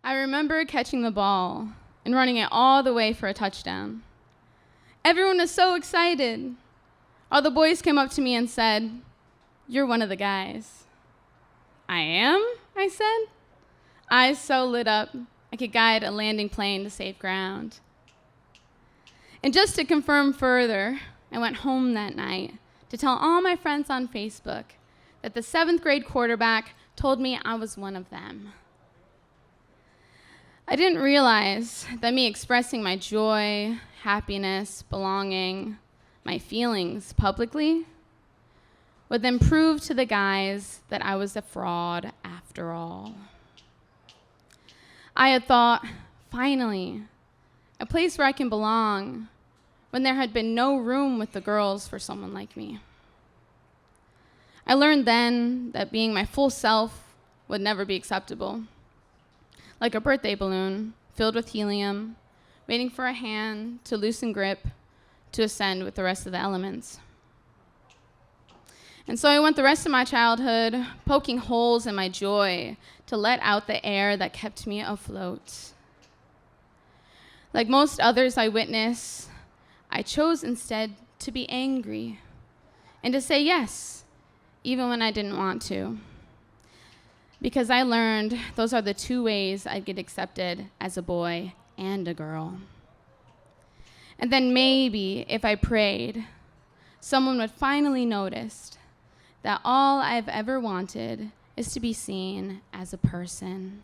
I remember catching the ball and running it all the way for a touchdown. Everyone was so excited. All the boys came up to me and said, "You're one of the guys." "I am?" I said. Eyes so lit up, I could guide a landing plane to safe ground. And just to confirm further, I went home that night to tell all my friends on Facebook that the 7th grade quarterback told me I was one of them. I didn't realize that me expressing my joy, happiness, belonging, my feelings publicly would then prove to the guys that I was a fraud after all. I had thought, finally, a place where I can belong, when there had been no room with the girls for someone like me. I learned then that being my full self would never be acceptable. Like a birthday balloon filled with helium, waiting for a hand to loosen grip to ascend with the rest of the elements. And so I went the rest of my childhood poking holes in my joy to let out the air that kept me afloat. Like most others I witnessed, I chose instead to be angry and to say yes, even when I didn't want to. Because I learned those are the 2 ways I'd get accepted as a boy and a girl. And then maybe, if I prayed, someone would finally notice that all I've ever wanted is to be seen as a person.